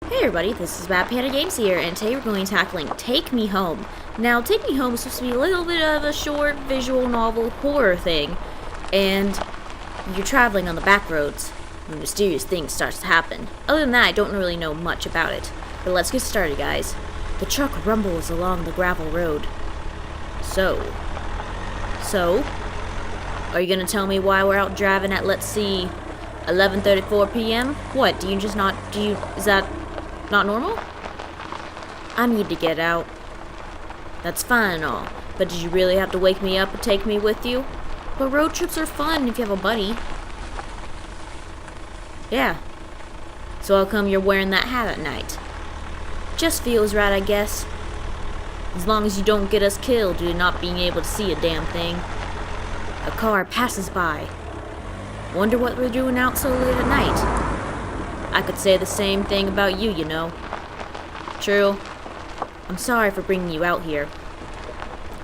Hey everybody, this is MadPanda Games here, and today we're going to be tackling Take Me Home. Now, Take Me Home is supposed to be a little bit of a short visual novel horror thing, and you're traveling on the back roads when mysterious things start to happen. Other than that, I don't really know much about it. But let's get started, guys. The truck rumbles along the gravel road. So, are you gonna tell me why we're out driving at, let's see, 11:34 p.m.? What, is that not normal? I need to get out. That's fine and all, but did you really have to wake me up and take me with you? But road trips are fun if you have a buddy. Yeah. So how come you're wearing that hat at night? Just feels right, I guess. As long as you don't get us killed due to not being able to see a damn thing. A car passes by. Wonder what we're doing out so late at night. I could say the same thing about you, you know. True. I'm sorry for bringing you out here.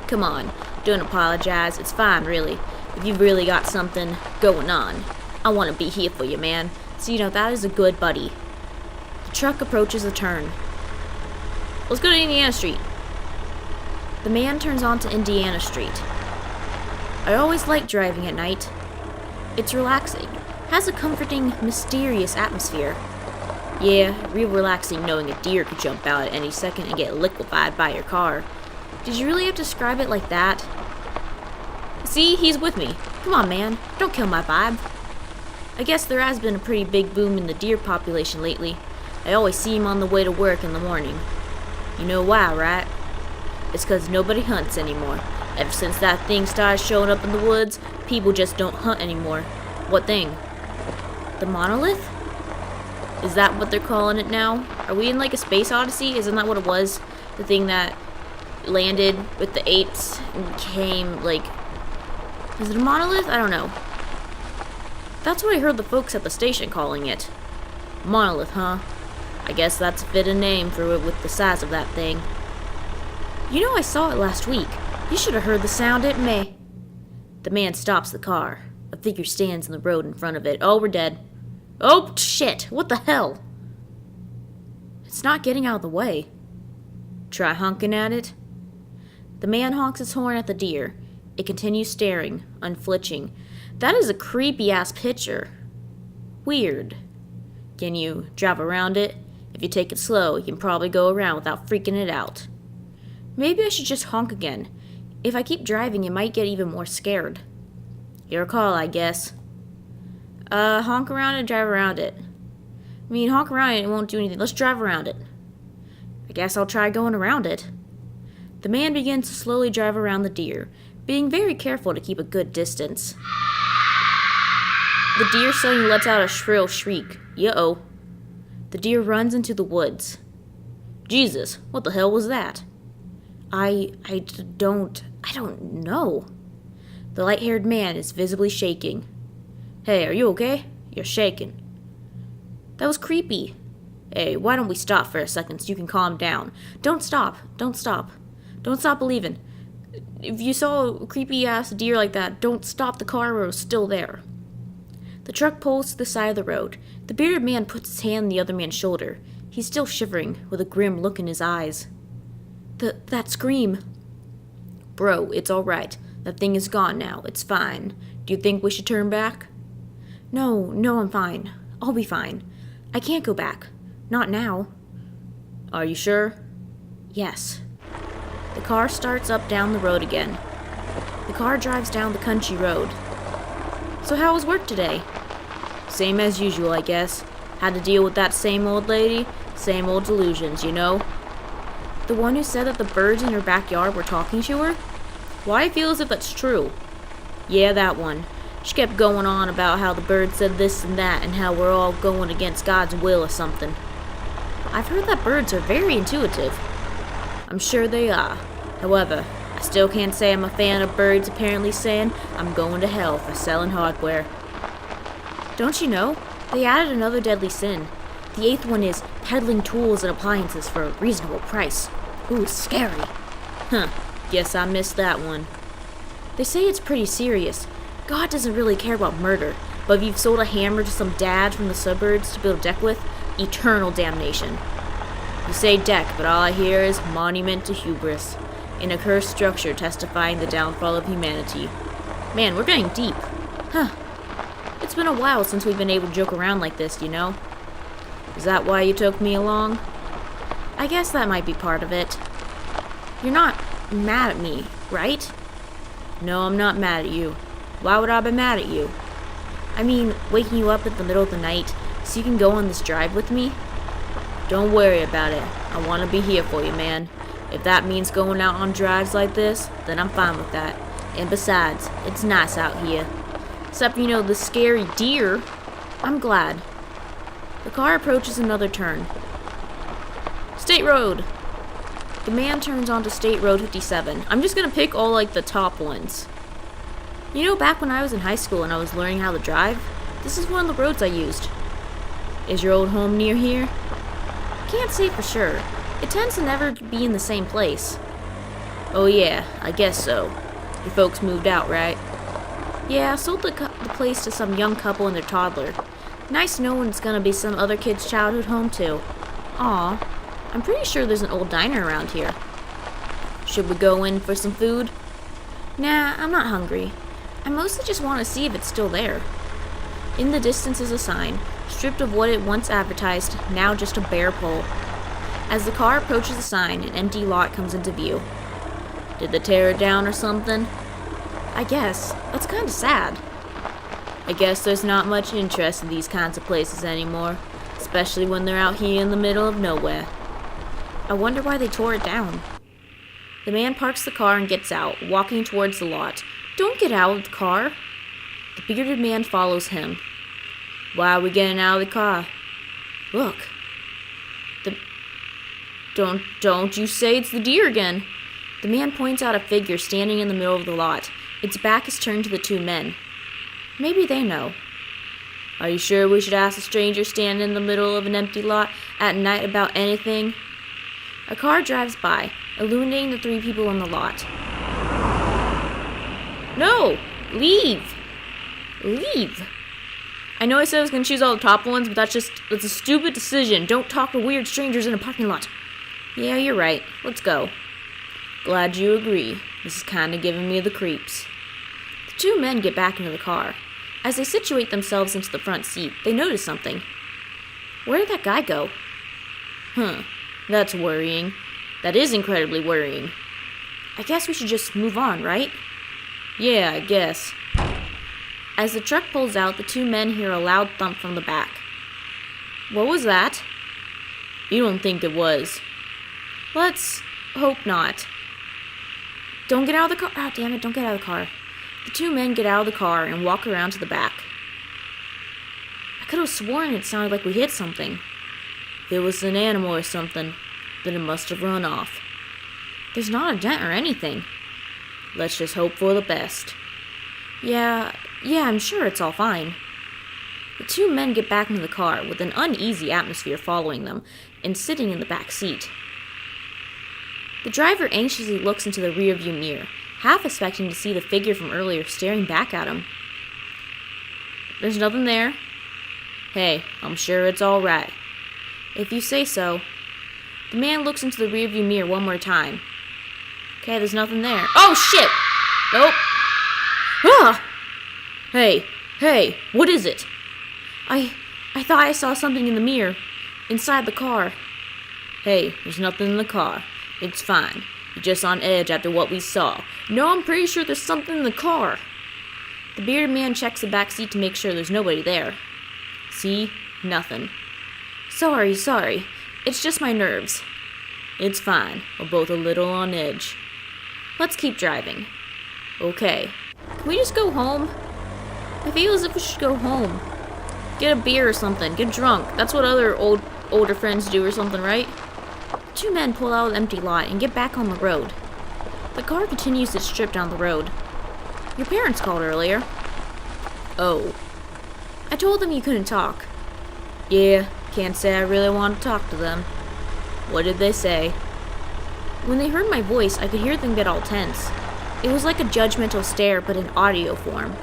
Come on, don't apologize. It's fine, really. If you've really got something going on, I want to be here for you, man. So, that is a good buddy. The truck approaches a turn. Let's go to Indiana Street. The man turns onto Indiana Street. I always like driving at night. It's relaxing. Has a comforting, mysterious atmosphere. Yeah, real relaxing knowing a deer could jump out at any second and get liquefied by your car. Did you really have to describe it like that? See, he's with me. Come on, man. Don't kill my vibe. I guess there has been a pretty big boom in the deer population lately. I always see him on the way to work in the morning. You know why, right? It's 'cause nobody hunts anymore. Ever since that thing started showing up in the woods, people just don't hunt anymore. What thing? The monolith? Is that what they're calling it now? Are we in like a space odyssey? Isn't that what it was? The thing that landed with the apes and became like... Is it a monolith? I don't know. That's what I heard the folks at the station calling it. Monolith, huh? I guess that's a fitting name for it with the size of that thing. I saw it last week. You should have heard the sound it made. The man stops the car. A figure stands in the road in front of it. Oh, we're dead. Oh, shit! What the hell? It's not getting out of the way. Try honking at it. The man honks his horn at the deer. It continues staring, unflinching. That is a creepy-ass picture. Weird. Can you drive around it? If you take it slow, you can probably go around without freaking it out. Maybe I should just honk again. If I keep driving, it might get even more scared. Your call, I guess. Honk around and drive around it. Honk around it, it won't do anything. Let's drive around it. I guess I'll try going around it. The man begins to slowly drive around the deer, being very careful to keep a good distance. The deer suddenly lets out a shrill shriek. Uh-oh. The deer runs into the woods. Jesus, what the hell was that? I don't know. The light-haired man is visibly shaking. Hey, are you okay? You're shaking. That was creepy. Hey, why don't we stop for a second so you can calm down? Don't stop. Don't stop. Don't stop believing. If you saw a creepy-ass deer like that, don't stop the car or it's still there. The truck pulls to the side of the road. The bearded man puts his hand on the other man's shoulder. He's still shivering, with a grim look in his eyes. That scream. Bro, it's alright. That thing is gone now. It's fine. Do you think we should turn back? No, I'm fine. I'll be fine. I can't go back. Not now. Are you sure? Yes. The car starts up down the road again. The car drives down the country road. So how was work today? Same as usual, I guess. Had to deal with that same old lady, same old delusions, you know? The one who said that the birds in her backyard were talking to her? Why I feel as if that's true. Yeah, that one. She kept going on about how the birds said this and that and how we're all going against God's will or something. I've heard that birds are very intuitive. I'm sure they are. However, I still can't say I'm a fan of birds apparently saying I'm going to hell for selling hardware. Don't you know? They added another deadly sin. The 8th one is peddling tools and appliances for a reasonable price. Ooh, scary. Huh, guess I missed that one. They say it's pretty serious. God doesn't really care about murder, but if you've sold a hammer to some dad from the suburbs to build a deck with, eternal damnation. You say deck, but all I hear is monument to hubris, an accursed structure testifying the downfall of humanity. Man, we're getting deep. Huh. It's been a while since we've been able to joke around like this, you know? Is that why you took me along? I guess that might be part of it. You're not mad at me, right? No, I'm not mad at you. Why would I be mad at you? I mean, waking you up in the middle of the night so you can go on this drive with me? Don't worry about it. I want to be here for you, man. If that means going out on drives like this, then I'm fine with that. And besides, it's nice out here. Except, you know, the scary deer. I'm glad. The car approaches another turn. State Road! The man turns onto State Road 57. I'm just gonna pick all, like, the top ones. You know, back when I was in high school and I was learning how to drive, this is one of the roads I used. Is your old home near here? Can't say for sure. It tends to never be in the same place. Oh yeah, I guess so. Your folks moved out, right? Yeah, I sold the place to some young couple and their toddler. Nice knowing it's gonna be some other kid's childhood home too. Aw, I'm pretty sure there's an old diner around here. Should we go in for some food? Nah, I'm not hungry. I mostly just want to see if it's still there. In the distance is a sign, stripped of what it once advertised, now just a bare pole. As the car approaches the sign, an empty lot comes into view. Did they tear it down or something? I guess. That's kind of sad. I guess there's not much interest in these kinds of places anymore, especially when they're out here in the middle of nowhere. I wonder why they tore it down. The man parks the car and gets out, walking towards the lot. Don't get out of the car. The bearded man follows him. Why are we getting out of the car? Look. Don't you say it's the deer again. The man points out a figure standing in the middle of the lot. Its back is turned to the two men. Maybe they know. Are you sure we should ask a stranger standing in the middle of an empty lot at night about anything? A car drives by, illuminating the three people in the lot. No! Leave! Leave! I know I said I was going to choose all the top ones, but that's a stupid decision. Don't talk to weird strangers in a parking lot. Yeah, you're right. Let's go. Glad you agree. This is kind of giving me the creeps. The two men get back into the car. As they situate themselves into the front seat, they notice something. Where did that guy go? That's worrying. That is incredibly worrying. I guess we should just move on, right? Yeah, I guess. As the truck pulls out, the two men hear a loud thump from the back. What was that? You don't think it was? Let's hope not. Don't get out of the car. Oh, damn it, don't get out of the car. The two men get out of the car and walk around to the back. I could have sworn it sounded like we hit something. If it was an animal or something, then it must have run off. There's not a dent or anything. Let's just hope for the best. Yeah, I'm sure it's all fine. The two men get back into the car with an uneasy atmosphere following them and sitting in the back seat. The driver anxiously looks into the rearview mirror, half expecting to see the figure from earlier staring back at him. There's nothing there. Hey, I'm sure it's all right. If you say so. The man looks into the rearview mirror one more time. Okay, there's nothing there. Oh, shit! Nope. Ah! Hey, what is it? I thought I saw something in the mirror, inside the car. Hey, there's nothing in the car. It's fine. You're just on edge after what we saw. No, I'm pretty sure there's something in the car. The bearded man checks the back seat to make sure there's nobody there. See? Nothing. Sorry. It's just my nerves. It's fine. We're both a little on edge. Let's keep driving. Okay. Can we just go home? I feel as if we should go home. Get a beer or something. Get drunk. That's what other older friends do or something, right? Two men pull out of the empty lot and get back on the road. The car continues its trip down the road. Your parents called earlier. Oh. I told them you couldn't talk. Yeah, can't say I really want to talk to them. What did they say? When they heard my voice, I could hear them get all tense. It was like a judgmental stare, but in audio form.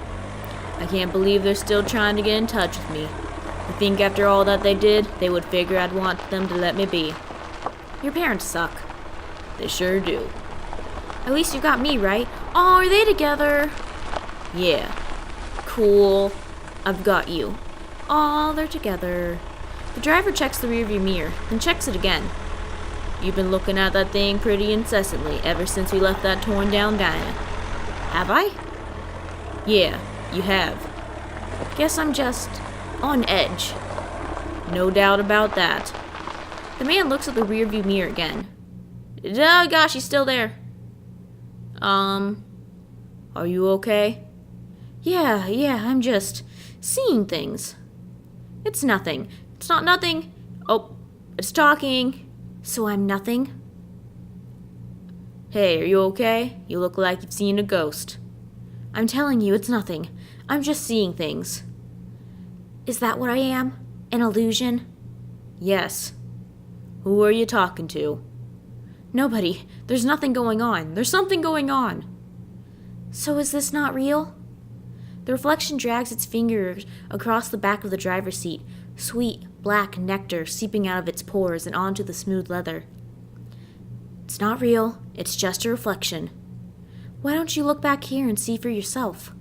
I can't believe they're still trying to get in touch with me. I think after all that they did, they would figure I'd want them to let me be. Your parents suck. They sure do. At least you got me, right? Oh, are they together? Yeah. Cool. I've got you. Oh, they're together. The driver checks the rearview mirror, then checks it again. You've been looking at that thing pretty incessantly ever since we left that torn down diner. Have I? Yeah, you have. Guess I'm just on edge. No doubt about that. The man looks at the rearview mirror again. Oh gosh, he's still there. Are you okay? Yeah, I'm just seeing things. It's nothing. It's not nothing. Oh, it's talking. So I'm nothing? Hey, are you okay? You look like you've seen a ghost. I'm telling you, it's nothing. I'm just seeing things. Is that what I am? An illusion? Yes. Who are you talking to? Nobody. There's nothing going on. There's something going on. So is this not real? The reflection drags its fingers across the back of the driver's seat, sweet, black nectar seeping out of its pores and onto the smooth leather. It's not real. It's just a reflection. Why don't you look back here and see for yourself?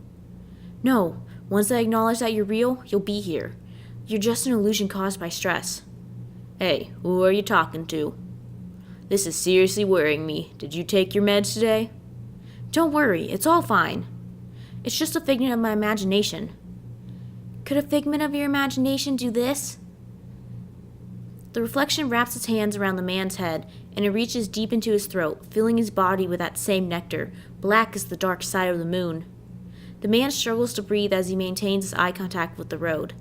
No. Once I acknowledge that you're real, you'll be here. You're just an illusion caused by stress. Hey, who are you talking to? This is seriously worrying me. Did you take your meds today? Don't worry, it's all fine. It's just a figment of my imagination. Could a figment of your imagination do this? The reflection wraps its hands around the man's head, and it reaches deep into his throat, filling his body with that same nectar, black as the dark side of the moon. The man struggles to breathe as he maintains his eye contact with the road.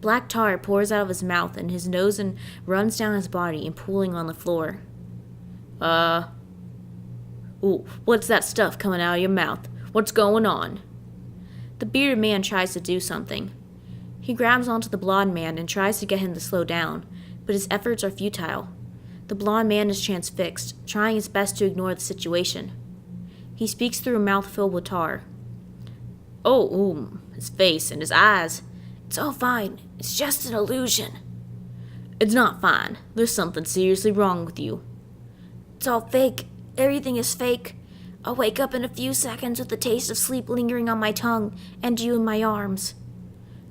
Black tar pours out of his mouth and his nose and runs down his body and pooling on the floor. Ooh, what's that stuff coming out of your mouth? What's going on? The bearded man tries to do something. He grabs onto the blond man and tries to get him to slow down, but his efforts are futile. The blond man is transfixed, trying his best to ignore the situation. He speaks through a mouth filled with tar. His face and his eyes. It's all fine. It's just an illusion. It's not fine. There's something seriously wrong with you. It's all fake. Everything is fake. I'll wake up in a few seconds with the taste of sleep lingering on my tongue and you in my arms.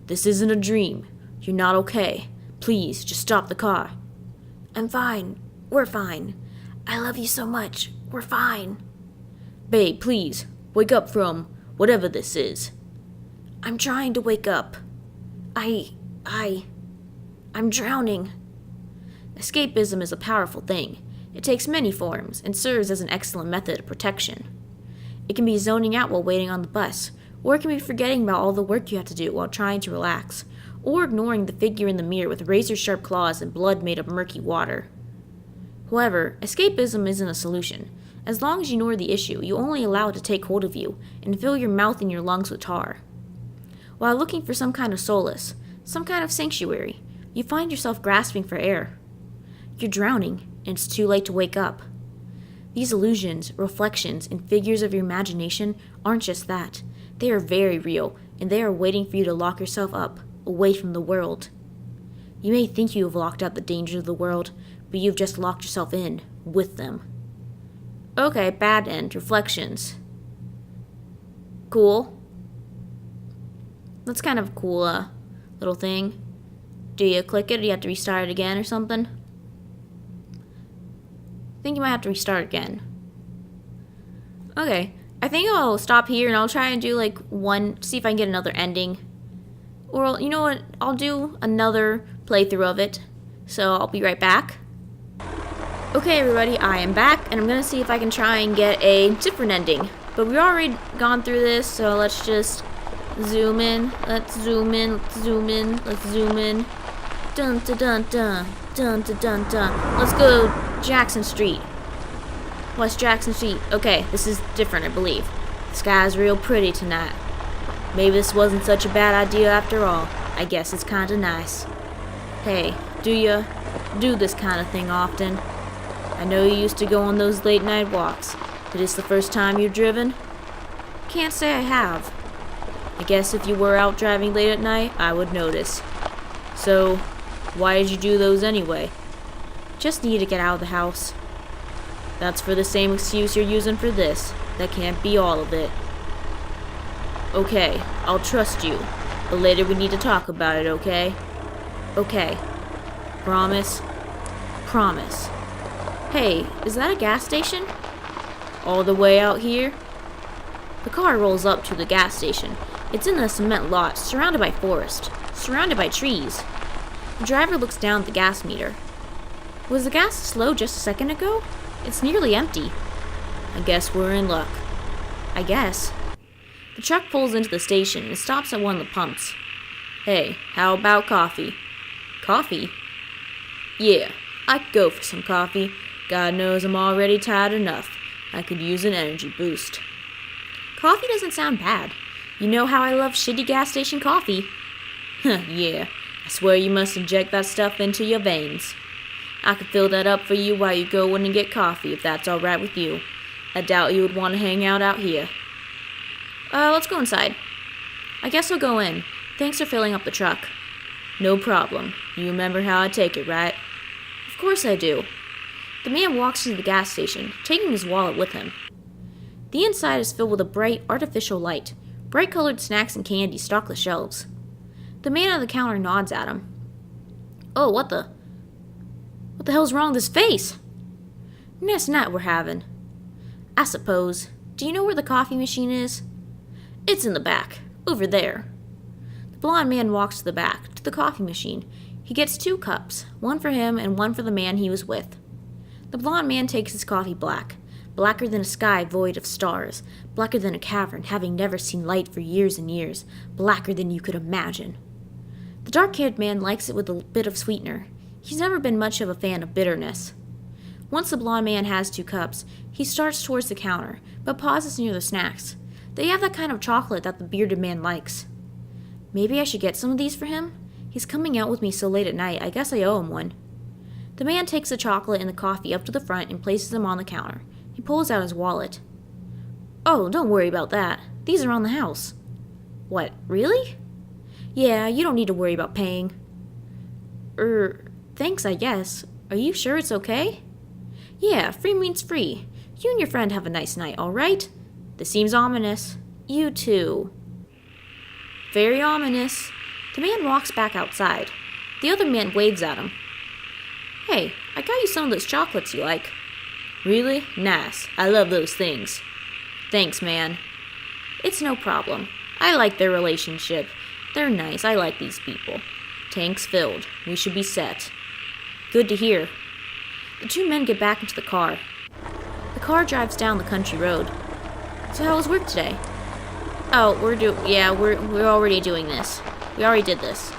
This isn't a dream. You're not okay. Please, just stop the car. I'm fine. We're fine. I love you so much. We're fine. Babe, please, wake up from whatever this is. I'm trying to wake up. I'm drowning. Escapism is a powerful thing. It takes many forms and serves as an excellent method of protection. It can be zoning out while waiting on the bus, or it can be forgetting about all the work you have to do while trying to relax, or ignoring the figure in the mirror with razor-sharp claws and blood made of murky water. However, escapism isn't a solution. As long as you ignore the issue, you only allow it to take hold of you and fill your mouth and your lungs with tar. While looking for some kind of solace, some kind of sanctuary, you find yourself grasping for air. You're drowning, and it's too late to wake up. These illusions, reflections, and figures of your imagination aren't just that. They are very real, and they are waiting for you to lock yourself up, away from the world. You may think you have locked out the dangers of the world, but you've just locked yourself in, with them. Okay, bad end, reflections. Cool. That's kind of a cool, little thing. Do you click it, or do you have to restart it again or something? I think you might have to restart again. Okay, I think I'll stop here and I'll try and do see if I can get another ending. Or, you know what, I'll do another playthrough of it. So I'll be right back. Okay everybody, I am back and I'm gonna see if I can try and get a different ending. But we've already gone through this, so let's just zoom in. Let's zoom in, let's zoom in, let's zoom in. Dun dun dun dun, dun dun dun dun. Let's go Jackson Street. West Jackson Street. Okay, this is different, I believe. The sky's real pretty tonight. Maybe this wasn't such a bad idea after all. I guess it's kinda nice. Hey, do you do this kind of thing often? I know you used to go on those late night walks, but it's the first time you've driven? Can't say I have. I guess if you were out driving late at night, I would notice. So, why did you do those anyway? Just need to get out of the house. That's for the same excuse you're using for this. That can't be all of it. Okay, I'll trust you. But later we need to talk about it, okay? Okay. Promise? Promise. Hey, is that a gas station? All the way out here? The car rolls up to the gas station. It's in a cement lot, surrounded by forest, surrounded by trees. The driver looks down at the gas meter. Was the gas low just a second ago? It's nearly empty. I guess we're in luck. I guess. The truck pulls into the station and stops at one of the pumps. Hey, how about coffee? Coffee? Yeah, I could go for some coffee. God knows I'm already tired enough. I could use an energy boost. Coffee doesn't sound bad. You know how I love shitty gas station coffee. Yeah, I swear you must inject that stuff into your veins. I could fill that up for you while you go in and get coffee, if that's alright with you. I doubt you would want to hang out here. Let's go inside. I guess we'll go in. Thanks for filling up the truck. No problem. You remember how I take it, right? Of course I do. The man walks to the gas station, taking his wallet with him. The inside is filled with a bright, artificial light. Bright-colored snacks and candy stock the shelves. The man at the counter nods at him. Oh, what the hell's wrong with his face? Nice night we're having. I suppose. Do you know where the coffee machine is? It's in the back. Over there. The blond man walks to the back, to the coffee machine. He gets 2 cups, one for him and one for the man he was with. The blond man takes his coffee black. Blacker than a sky void of stars. Blacker than a cavern, having never seen light for years and years. Blacker than you could imagine. The dark-haired man likes it with a bit of sweetener. He's never been much of a fan of bitterness. Once the blond man has 2 cups, he starts towards the counter, but pauses near the snacks. They have that kind of chocolate that the bearded man likes. Maybe I should get some of these for him? He's coming out with me so late at night, I guess I owe him one. The man takes the chocolate and the coffee up to the front and places them on the counter. He pulls out his wallet. Oh, don't worry about that. These are on the house. What, really? Yeah, you don't need to worry about paying. Thanks, I guess. Are you sure it's okay? Yeah, free means free. You and your friend have a nice night, alright? This seems ominous. You too. Very ominous. The man walks back outside. The other man waves at him. Hey, I got you some of those chocolates you like. Really? Nice. I love those things. Thanks, man. It's no problem. I like their relationship. They're nice. I like these people. Tank's filled. We should be set. Good to hear. The 2 men get back into the car. The car drives down the country road. So how was work today? Oh, we're already doing this. We already did this.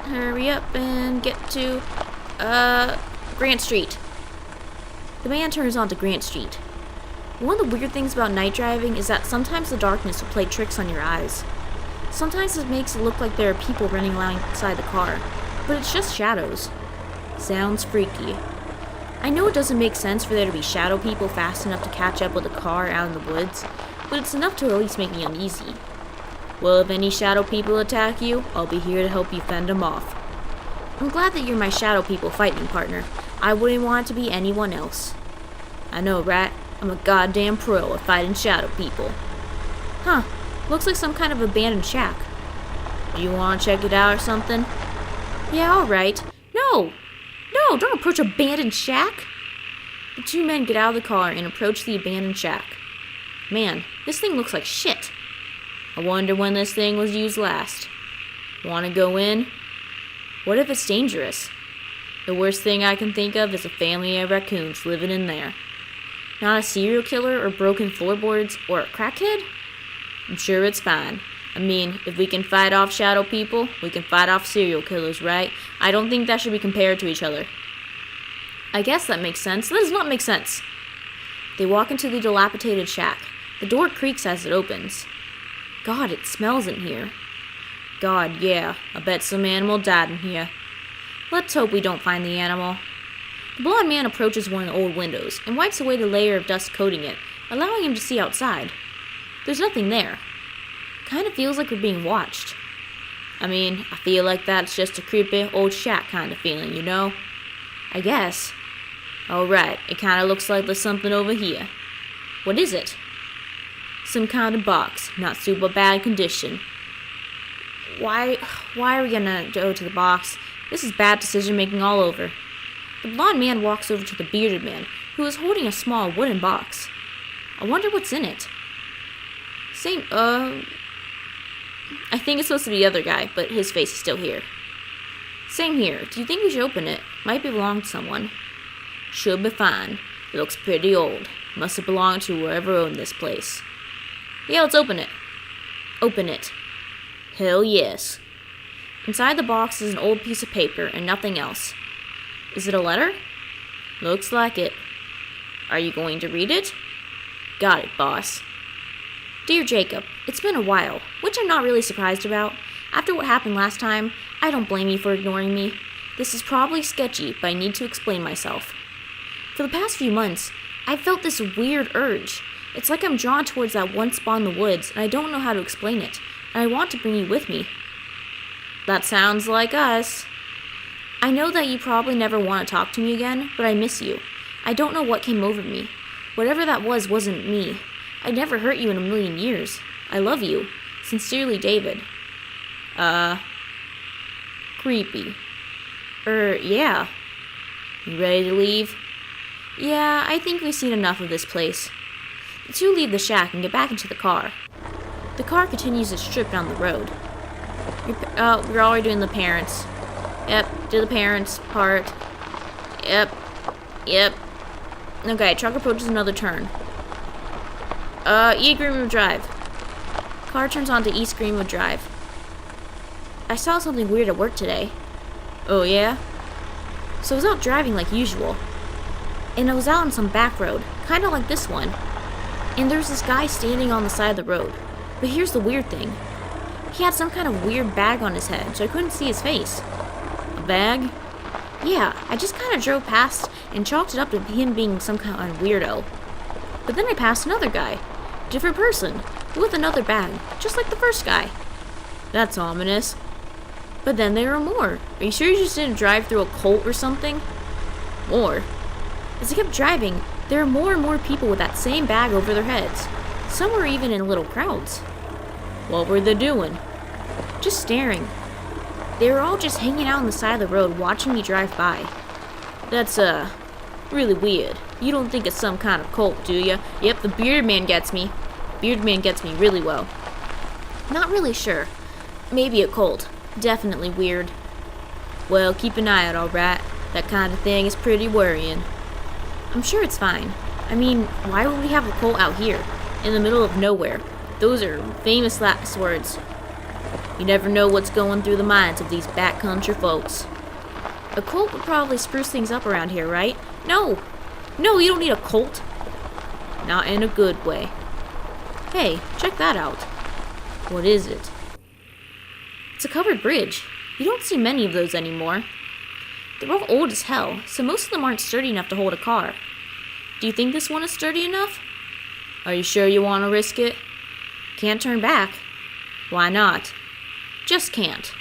Hurry up and get to, Grant Street. The man turns onto Grant Street. One of the weird things about night driving is that sometimes the darkness will play tricks on your eyes. Sometimes it makes it look like there are people running alongside the car, but it's just shadows. Sounds freaky. I know it doesn't make sense for there to be shadow people fast enough to catch up with a car out in the woods, but it's enough to at least make me uneasy. Well, if any shadow people attack you, I'll be here to help you fend them off. I'm glad that you're my shadow people fighting partner. I wouldn't want it to be anyone else. I know, right? I'm a goddamn pro at fighting shadow people. Huh, looks like some kind of abandoned shack. Do you want to check it out or something? Yeah, alright. No, don't approach abandoned shack. The 2 men get out of the car and approach the abandoned shack. Man, this thing looks like shit. I wonder when this thing was used last. Want to go in? What if it's dangerous? The worst thing I can think of is a family of raccoons living in there. Not a serial killer or broken floorboards or a crackhead? I'm sure it's fine. I mean, if we can fight off shadow people, we can fight off serial killers, right? I don't think that should be compared to each other. I guess that makes sense. That does not make sense. They walk into the dilapidated shack. The door creaks as it opens. God, it smells in here. God, yeah, I bet some animal died in here. Let's hope we don't find the animal. The blond man approaches one of the old windows and wipes away the layer of dust coating it, allowing him to see outside. There's nothing there. Kind of feels like we're being watched. I mean, I feel like that's just a creepy old shack kind of feeling, you know? I guess. Alright, it kind of looks like there's something over here. What is it? Some kind of box, not super bad condition. Why are we gonna go to the box? This is bad decision making all over. The blonde man walks over to the bearded man, who is holding a small wooden box. I wonder what's in it. I think it's supposed to be the other guy, but his face is still here. Same here. Do you think we should open it? Might belong to someone. Should be fine. It looks pretty old. Must have belonged to whoever owned this place. Yeah, let's open it. Open it. Hell yes. Inside the box is an old piece of paper and nothing else. Is it a letter? Looks like it. Are you going to read it? Got it, boss. Dear Jacob, it's been a while, which I'm not really surprised about. After what happened last time, I don't blame you for ignoring me. This is probably sketchy, but I need to explain myself. For the past few months, I've felt this weird urge. It's like I'm drawn towards that one spot in the woods, and I don't know how to explain it, and I want to bring you with me. That sounds like us. I know that you probably never want to talk to me again, but I miss you. I don't know what came over me. Whatever that was wasn't me. I'd never hurt you in a million years. I love you. Sincerely, David. Creepy. Yeah. You ready to leave? Yeah, I think we've seen enough of this place. The two leave the shack and get back into the car. The car continues its trip down the road. We're already doing the parents. Yep, do the parents part. Yep. Okay, truck approaches another turn. East Greenwood Drive. Car turns onto East Greenwood Drive. I saw something weird at work today. Oh, yeah? So I was out driving like usual. And I was out on some back road, kind of like this one. And there was this guy standing on the side of the road. But here's the weird thing. He had some kind of weird bag on his head, so I couldn't see his face. A bag? Yeah, I just kind of drove past and chalked it up to him being some kind of weirdo. But then I passed another guy. Different person, with another bag, just like the first guy. That's ominous. But then there were more. Are you sure you just didn't drive through a cult or something? More. As I kept driving, there were more and more people with that same bag over their heads. Some were even in little crowds. What were they doing? Just staring. They were all just hanging out on the side of the road watching me drive by. That's, really weird. You don't think it's some kind of cult, do you? Yep, the bearded man gets me. Bearded man gets me really well. Not really sure. Maybe a cult. Definitely weird. Well, keep an eye out, alright? That kind of thing is pretty worrying. I'm sure it's fine. I mean, why would we have a cult out here? In the middle of nowhere. Those are famous last words. You never know what's going through the minds of these backcountry folks. A cult would probably spruce things up around here, right? No, you don't need a cult. Not in a good way. Hey, check that out. What is it? It's a covered bridge. You don't see many of those anymore. They're all old as hell, so most of them aren't sturdy enough to hold a car. Do you think this one is sturdy enough? Are you sure you want to risk it? Can't turn back. Why not? Just can't.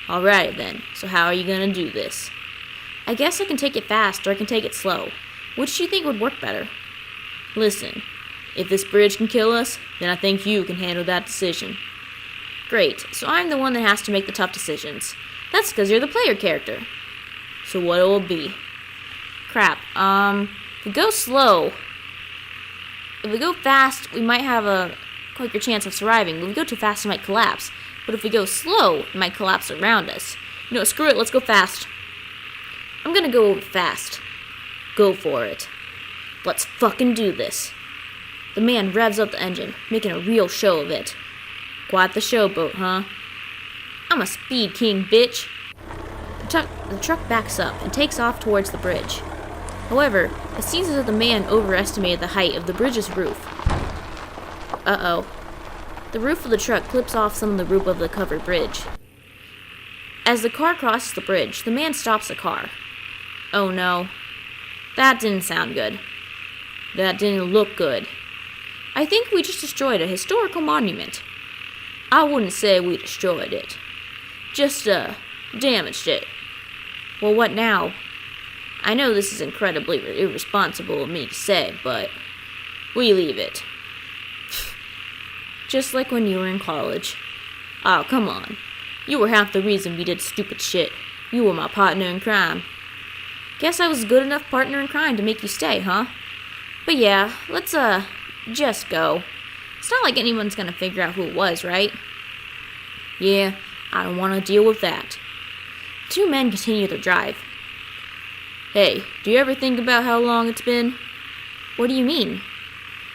Alright then, so how are you gonna do this? I guess I can take it fast or I can take it slow. Which do you think would work better? Listen, if this bridge can kill us, then I think you can handle that decision. Great, so I'm the one that has to make the tough decisions. That's because you're the player character. So what it will be? Crap, if we go slow, if we go fast, we might have a quicker chance of surviving. But if we go too fast, it might collapse. But if we go slow, it might collapse around us. You know, screw it, let's go fast. I'm gonna go fast. Go for it. Let's fucking do this. The man revs up the engine, making a real show of it. Quite the showboat, huh? I'm a speed king, bitch. The truck backs up and takes off towards the bridge. However, it seems as if the man overestimated the height of the bridge's roof. Uh-oh. The roof of the truck clips off some of the roof of the covered bridge. As the car crosses the bridge, the man stops the car. Oh no. That didn't sound good. That didn't look good. I think we just destroyed a historical monument. I wouldn't say we destroyed it. Just, damaged it. Well, what now? I know this is incredibly irresponsible of me to say, but we leave it. Just like when you were in college. Oh, come on. You were half the reason we did stupid shit. You were my partner in crime. Guess I was a good enough partner in crime to make you stay, huh? But yeah, let's, just go. It's not like anyone's gonna figure out who it was, right? Yeah, I don't want to deal with that. The two men continue their drive. Hey, do you ever think about how long it's been? What do you mean?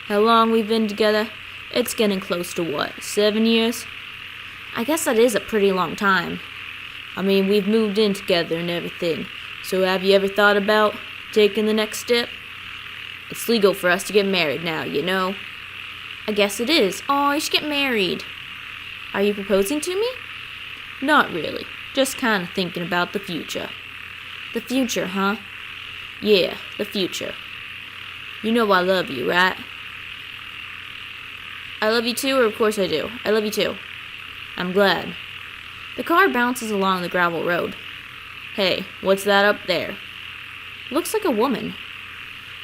How long we've been together? It's getting close to what, 7 years? I guess that is a pretty long time. I mean, we've moved in together and everything. So have you ever thought about taking the next step? It's legal for us to get married now, you know? I guess it is. Oh, you should get married. Are you proposing to me? Not really. Just kind of thinking about the future. The future, huh? Yeah, the future. You know I love you, right? I love you too, or of course I do. I love you too. I'm glad. The car bounces along the gravel road. Hey, what's that up there? Looks like a woman.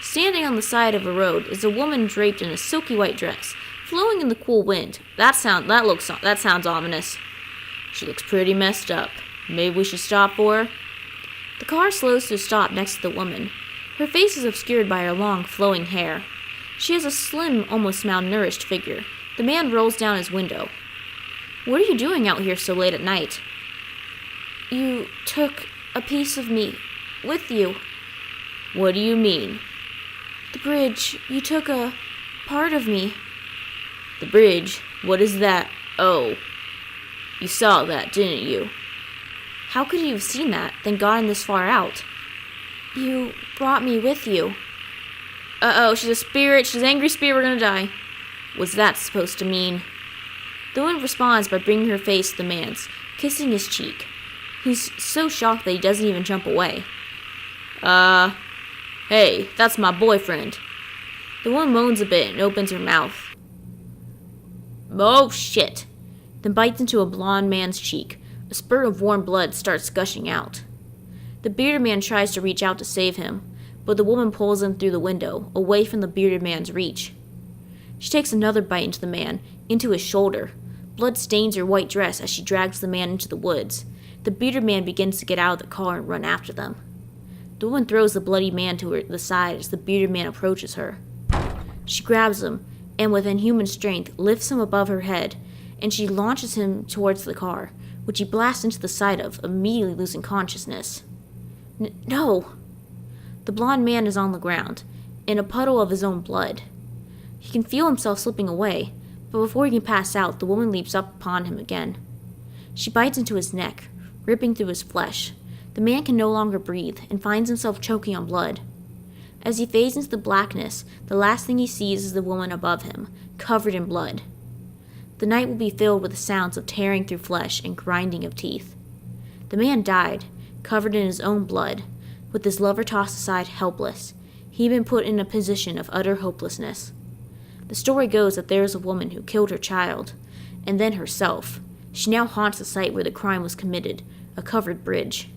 Standing on the side of a road is a woman draped in a silky white dress, flowing in the cool wind. That sounds ominous. She looks pretty messed up. Maybe we should stop for her? The car slows to a stop next to the woman. Her face is obscured by her long, flowing hair. She has a slim, almost malnourished figure. The man rolls down his window. What are you doing out here so late at night? You took a piece of me with you. What do you mean? The bridge. You took a part of me. The bridge? What is that? Oh. You saw that, didn't you? How could you have seen that, then gotten this far out? You brought me with you. Uh-oh, she's a spirit. She's an angry spirit. We're gonna die. What's that supposed to mean? The woman responds by bringing her face to the man's, kissing his cheek. He's so shocked that he doesn't even jump away. Hey, that's my boyfriend. The woman moans a bit and opens her mouth. Oh, shit. Then bites into a blonde man's cheek. A spurt of warm blood starts gushing out. The bearded man tries to reach out to save him, but the woman pulls him through the window, away from the bearded man's reach. She takes another bite into the man, into his shoulder. Blood stains her white dress as she drags the man into the woods. The bearded man begins to get out of the car and run after them. The woman throws the bloody man to the side as the bearded man approaches her. She grabs him, and with inhuman strength lifts him above her head, and she launches him towards the car, which he blasts into the side of, immediately losing consciousness. No! The blond man is on the ground, in a puddle of his own blood. He can feel himself slipping away, but before he can pass out, the woman leaps up upon him again. She bites into his neck, ripping through his flesh. The man can no longer breathe, and finds himself choking on blood. As he fades into the blackness, the last thing he sees is the woman above him, covered in blood. The night will be filled with the sounds of tearing through flesh and grinding of teeth. The man died, covered in his own blood, with his lover tossed aside helpless. He had been put in a position of utter hopelessness. The story goes that there is a woman who killed her child, and then herself. She now haunts the site where the crime was committed, a covered bridge.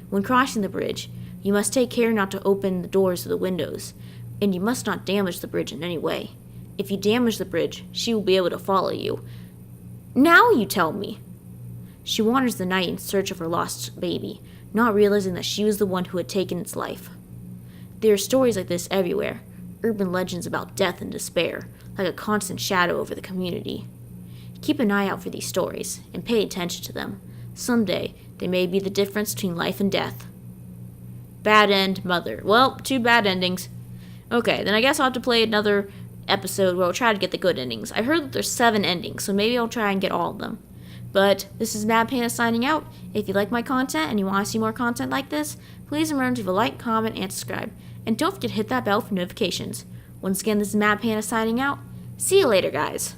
When crossing the bridge, you must take care not to open the doors or the windows, and you must not damage the bridge in any way. If you damage the bridge, she will be able to follow you. Now you tell me! She wanders the night in search of her lost baby, not realizing that she was the one who had taken its life. There are stories like this everywhere, urban legends about death and despair, like a constant shadow over the community. Keep an eye out for these stories, and pay attention to them. Someday, they may be the difference between life and death. Bad end, mother. Well, 2 bad endings. Okay, then I guess I'll have to play another episode where I'll try to get the good endings. I heard that there's 7 endings, so maybe I'll try and get all of them. But this is MadPanda signing out. If you like my content and you want to see more content like this, please remember to leave a like, comment, and subscribe. And don't forget to hit that bell for notifications. Once again, this is MadPanda signing out. See you later, guys.